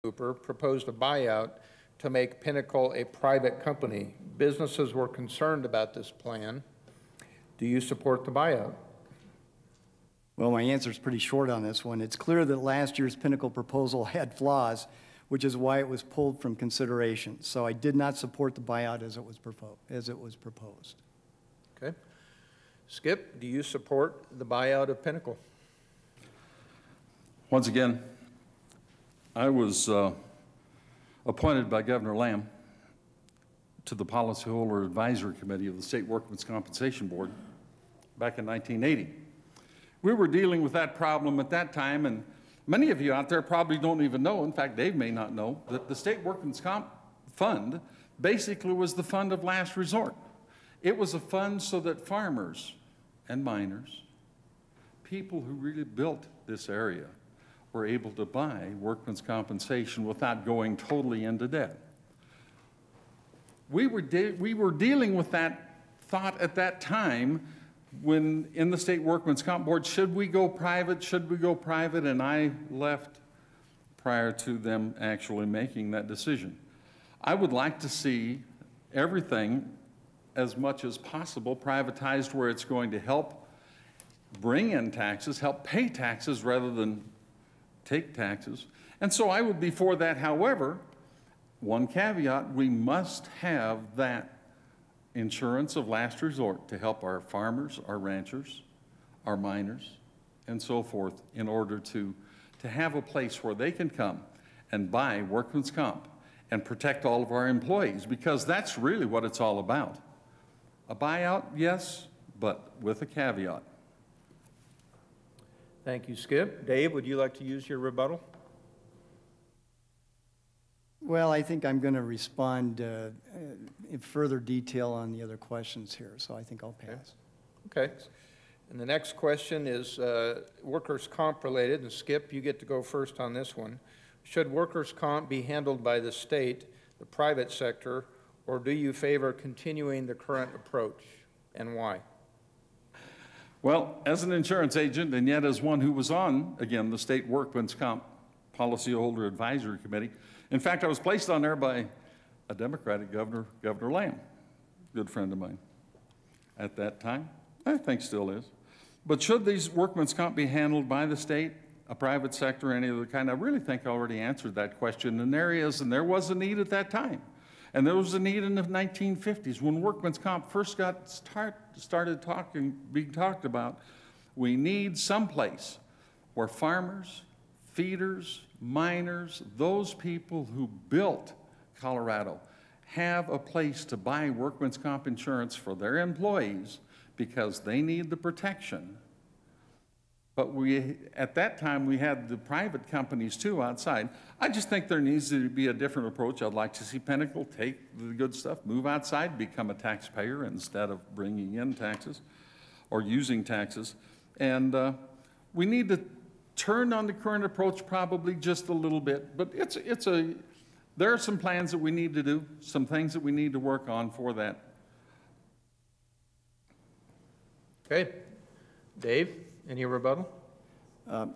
Cooper proposed a buyout to make Pinnacle a private company. Businesses were concerned about this plan. Do you support the buyout? Well, my answer is pretty short on this one. It's clear that last year's Pinnacle proposal had flaws, which is why it was pulled from consideration. So I did not support the buyout as it was proposed. Okay. Skip, do you support the buyout of Pinnacle? Once again, I was appointed by Governor Lamb to the Policyholder Advisory Committee of the State Workmen's Compensation Board back in 1980. We were dealing with that problem at that time, and many of you out there probably don't even know, in fact, Dave may not know, that the State Workmen's Comp Fund basically was the fund of last resort. It was a fund so that farmers and miners, people who really built this area, were able to buy workmen's compensation without going totally into debt. We were dealing with that thought at that time when in the State Workmen's Comp Board, should we go private, should we go private? And I left prior to them actually making that decision. I would like to see everything as much as possible privatized where it's going to help bring in taxes, help pay taxes rather than take taxes. And so I would be for that. However, one caveat, we must have that insurance of last resort to help our farmers, our ranchers, our miners, and so forth in order to have a place where they can come and buy workman's comp and protect all of our employees, because that's really what it's all about. A buyout, yes, but with a caveat. Thank you, Skip. Dave, would you like to use your rebuttal? Well, I think I'm going to respond in further detail on the other questions here, so I think I'll pass. Okay. And the next question is workers' comp related, and Skip, you get to go first on this one. Should workers' comp be handled by the state, the private sector, or do you favor continuing the current approach, and why? Well, as an insurance agent, and yet as one who was on, again, the State Workmen's Comp Policyholder Advisory Committee. In fact, I was placed on there by a Democratic governor, Governor Lamb, good friend of mine at that time, I think still is. But should these workmen's comp be handled by the state, a private sector, any other kind? I really think I already answered that question in areas, and there was a need at that time. And there was a need in the 1950s when workmen's comp first got started being talked about. We need someplace where farmers, feeders, miners, those people who built Colorado have a place to buy workmen's comp insurance for their employees because they need the protection. But at that time, we had the private companies too outside. I just think there needs to be a different approach. I'd like to see Pinnacle take the good stuff, move outside, become a taxpayer instead of bringing in taxes or using taxes. And we need to turn on the current approach probably just a little bit. But there are some plans that we need to do, some things that we need to work on for that. Okay. Dave, any rebuttal?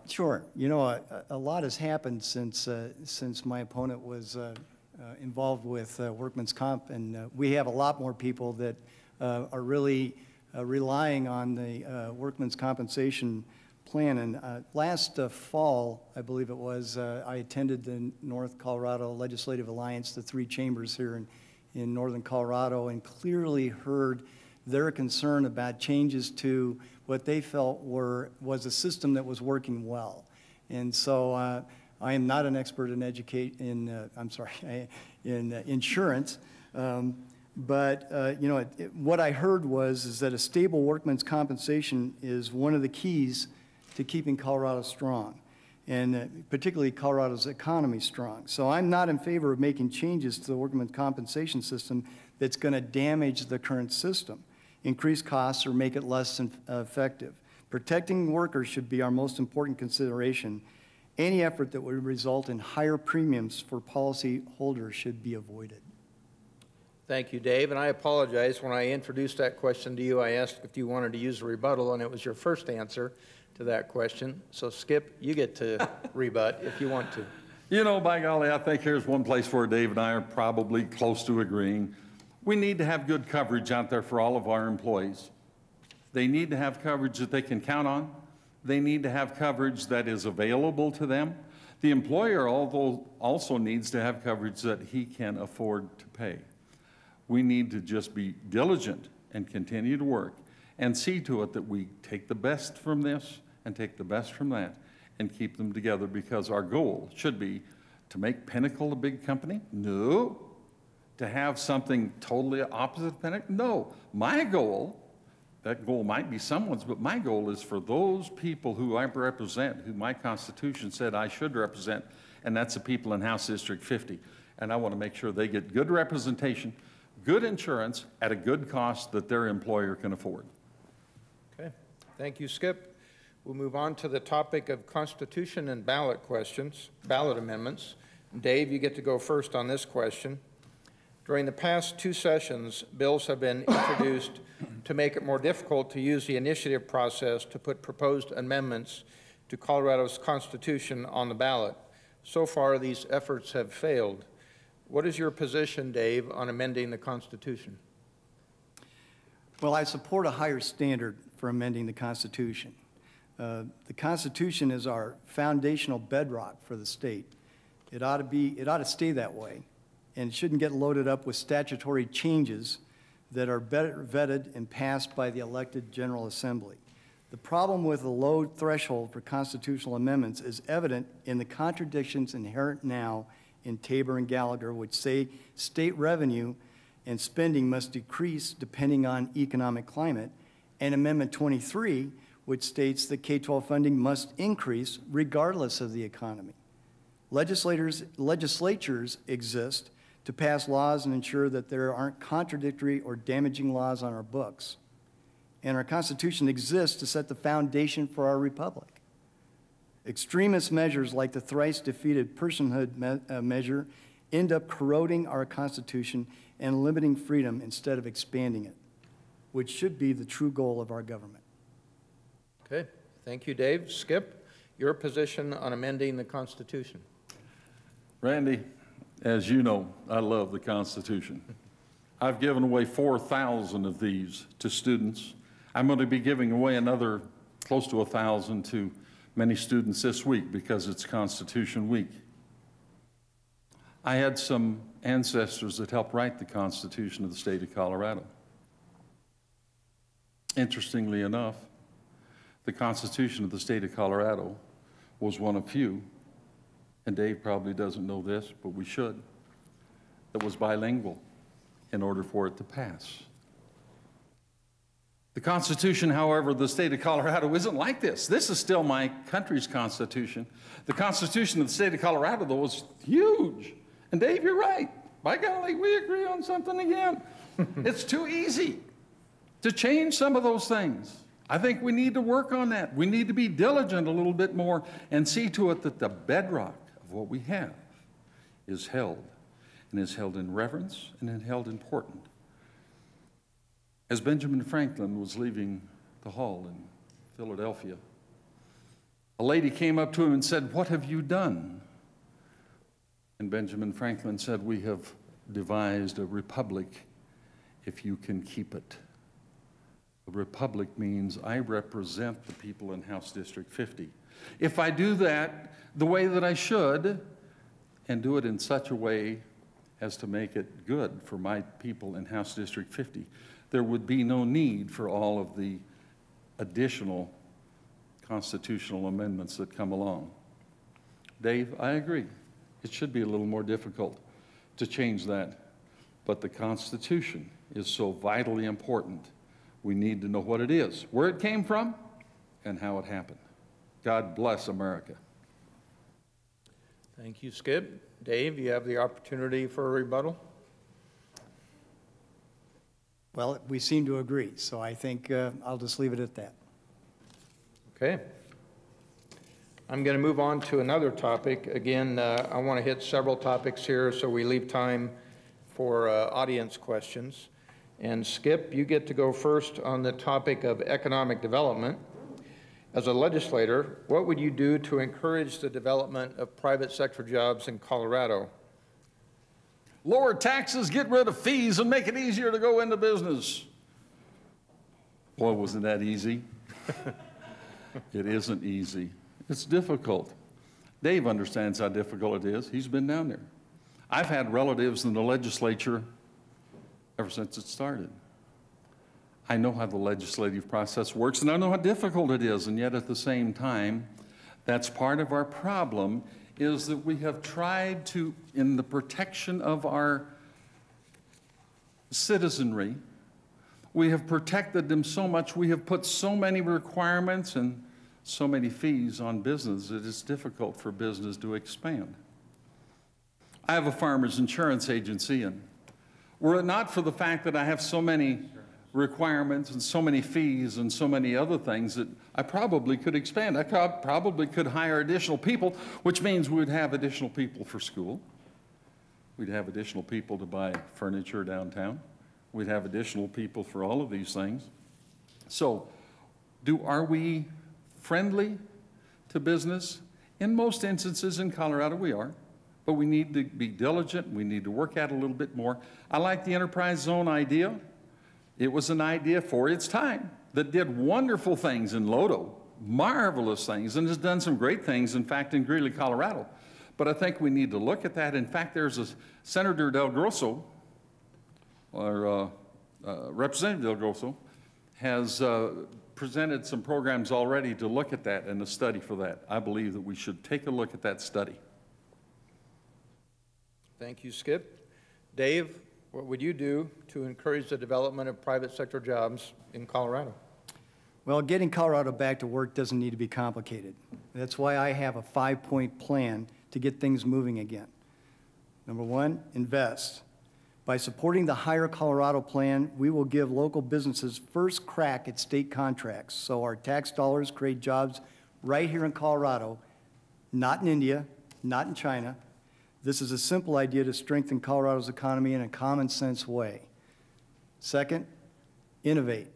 Sure. You know, a lot has happened since my opponent was involved with workman's comp, and we have a lot more people that are really relying on the workman's compensation plan. And last fall, I believe it was, I attended the North Colorado Legislative Alliance, the three chambers here in northern Colorado, and clearly heard their concern about changes to what they felt was a system that was working well. And so I am not an expert in in insurance, but you know, what I heard is that a stable workman's compensation is one of the keys to keeping Colorado strong, and particularly Colorado's economy strong. So I'm not in favor of making changes to the workman's compensation system that's going to damage the current system, increase costs, or make it less effective. Protecting workers should be our most important consideration. Any effort that would result in higher premiums for policy holders should be avoided. Thank you, Dave. And I apologize. When I introduced that question to you, I asked if you wanted to use a rebuttal, and it was your first answer to that question. So, Skip, you get to rebut if you want to. You know, by golly, I think here's one place where Dave and I are probably close to agreeing. We need to have good coverage out there for all of our employees. They need to have coverage that they can count on. They need to have coverage that is available to them. The employer also needs to have coverage that he can afford to pay. We need to just be diligent and continue to work and see to it that we take the best from this and take the best from that and keep them together, because our goal should be to make Pinnacle a big company? No. To have something totally opposite of Pinnacle? No. My goal, that goal might be someone's, but my goal is for those people who I represent, who my Constitution said I should represent, and that's the people in House District 50. And I want to make sure they get good representation, good insurance at a good cost that their employer can afford. Okay, thank you, Skip. We'll move on to the topic of Constitution and ballot questions, ballot amendments. Dave, you get to go first on this question. During the past 2 sessions, bills have been introduced to make it more difficult to use the initiative process to put proposed amendments to Colorado's Constitution on the ballot. So far, these efforts have failed. What is your position, Dave, on amending the Constitution? Well, I support a higher standard for amending the Constitution. The Constitution is our foundational bedrock for the state. It ought to stay that way, and it shouldn't get loaded up with statutory changes that are better vetted and passed by the elected General Assembly. The problem with the low threshold for constitutional amendments is evident in the contradictions inherent now in Tabor and Gallagher, which say state revenue and spending must decrease depending on economic climate, and Amendment 23, which states that K-12 funding must increase regardless of the economy. Legislatures exist to pass laws and ensure that there aren't contradictory or damaging laws on our books. And our Constitution exists to set the foundation for our republic. Extremist measures like the thrice defeated personhood measure end up corroding our Constitution and limiting freedom instead of expanding it, which should be the true goal of our government. Okay, thank you, Dave. Skip, your position on amending the Constitution. Randy, as you know, I love the Constitution. I've given away 4,000 of these to students. I'm going to be giving away another close to 1,000 to many students this week because it's Constitution Week. I had some ancestors that helped write the Constitution of the state of Colorado. Interestingly enough, the Constitution of the state of Colorado was one of few, and Dave probably doesn't know this, but we should, that was bilingual in order for it to pass. The Constitution, however, of the state of Colorado isn't like this. This is still my country's Constitution. The Constitution of the state of Colorado, though, was huge. And Dave, you're right. By golly, we agree on something again. It's too easy to change some of those things. I think we need to work on that. We need to be diligent a little bit more and see to it that the bedrock of what we have is held, and is held in reverence and is held important. As Benjamin Franklin was leaving the hall in Philadelphia, a lady came up to him and said, "What have you done?" And Benjamin Franklin said, "We have devised a republic if you can keep it." A republic means I represent the people in House District 50. If I do that the way that I should, and do it in such a way as to make it good for my people in House District 50, there would be no need for all of the additional constitutional amendments that come along. Dave, I agree. It should be a little more difficult to change that, but the Constitution is so vitally important. We need to know what it is, where it came from, and how it happened. God bless America. Thank you, Skip. Dave, you have the opportunity for a rebuttal. Well, we seem to agree, so I think I'll just leave it at that. Okay. I'm going to move on to another topic. Again, I want to hit several topics here so we leave time for audience questions. And Skip, you get to go first on the topic of economic development. As a legislator, what would you do to encourage the development of private sector jobs in Colorado? Lower taxes, get rid of fees, and make it easier to go into business. Boy, wasn't that easy? It isn't easy. It's difficult. Dave understands how difficult it is. He's been down there. I've had relatives in the legislature ever since it started. I know how the legislative process works, and I know how difficult it is, and yet at the same time, that's part of our problem, is that we have tried to, in the protection of our citizenry, we have protected them so much, we have put so many requirements and so many fees on business that it's difficult for business to expand. I have a farmer's insurance agency, and were it not for the fact that I have so many requirements and so many fees and so many other things, that I probably could expand. I probably could hire additional people, which means we would have additional people for school. We'd have additional people to buy furniture downtown. We'd have additional people for all of these things. So, are we friendly to business? In most instances in Colorado we are, but we need to be diligent. We need to work at it a little bit more. I like the enterprise zone idea. It was an idea for its time that did wonderful things in Lodo, marvelous things, and has done some great things, in fact, in Greeley, Colorado. But I think we need to look at that. In fact, there's a Senator Del Grosso, or Representative Del Grosso, has presented some programs already to look at that and a study for that. I believe that we should take a look at that study. Thank you, Skip. Dave, what would you do to encourage the development of private sector jobs in Colorado? Well, getting Colorado back to work doesn't need to be complicated. That's why I have a 5-point plan to get things moving again. Number one, invest. By supporting the Hire Colorado plan, we will give local businesses first crack at state contracts, so our tax dollars create jobs right here in Colorado, not in India, not in China. This is a simple idea to strengthen Colorado's economy in a common sense way. Second, innovate.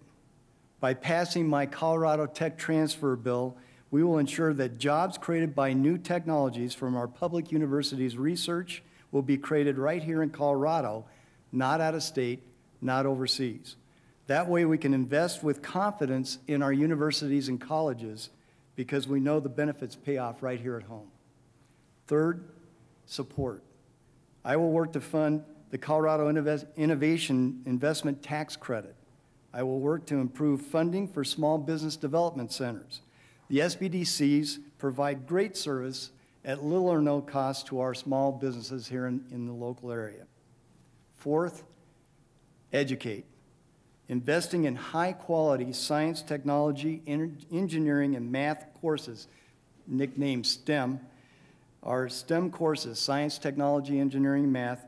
By passing my Colorado Tech Transfer Bill, we will ensure that jobs created by new technologies from our public universities' research will be created right here in Colorado, not out of state, not overseas. That way we can invest with confidence in our universities and colleges because we know the benefits pay off right here at home. Third, support. I will work to fund the Colorado Innovation Investment Tax Credit. I will work to improve funding for small business development centers. The SBDCs provide great service at little or no cost to our small businesses here in the local area. Fourth, educate. Investing in high-quality science, technology, engineering, and math courses, nicknamed STEM, our STEM courses, science, technology, engineering, math,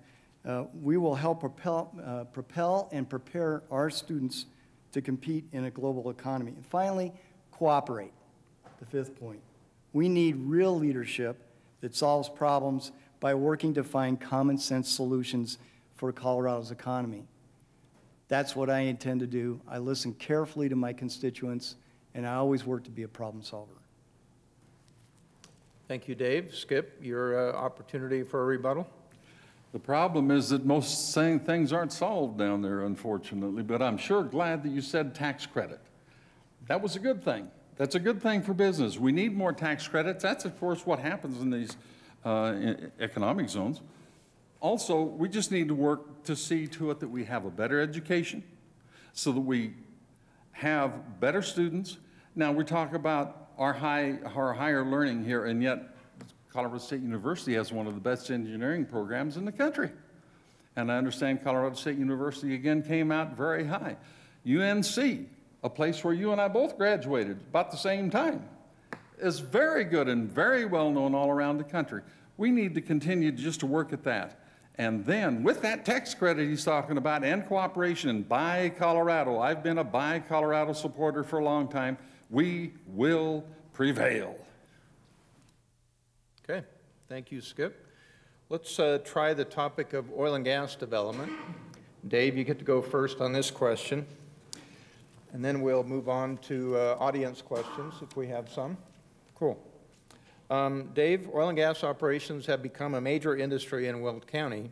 we will help propel and prepare our students to compete in a global economy. And finally, cooperate, the fifth point. We need real leadership that solves problems by working to find common sense solutions for Colorado's economy. That's what I intend to do. I listen carefully to my constituents, and I always work to be a problem solver. Thank you, Dave. Skip, your opportunity for a rebuttal. The problem is that most things aren't solved down there, unfortunately, but I'm sure glad that you said tax credit. That was a good thing. That's a good thing for business. We need more tax credits. That's, of course, what happens in these economic zones. Also, we just need to work to see to it that we have a better education so that we have better students. Now, we talk about our higher learning here, and yet Colorado State University has one of the best engineering programs in the country. And I understand Colorado State University, again, came out very high. UNC, a place where you and I both graduated about the same time, is very good and very well known all around the country. We need to continue just to work at that. And then with that tax credit he's talking about and cooperation and Buy Colorado, I've been a Buy Colorado supporter for a long time, we will prevail. Okay, thank you, Skip. Let's try the topic of oil and gas development. Dave, you get to go first on this question. And then we'll move on to audience questions if we have some. Cool. Dave, oil and gas operations have become a major industry in Weld County.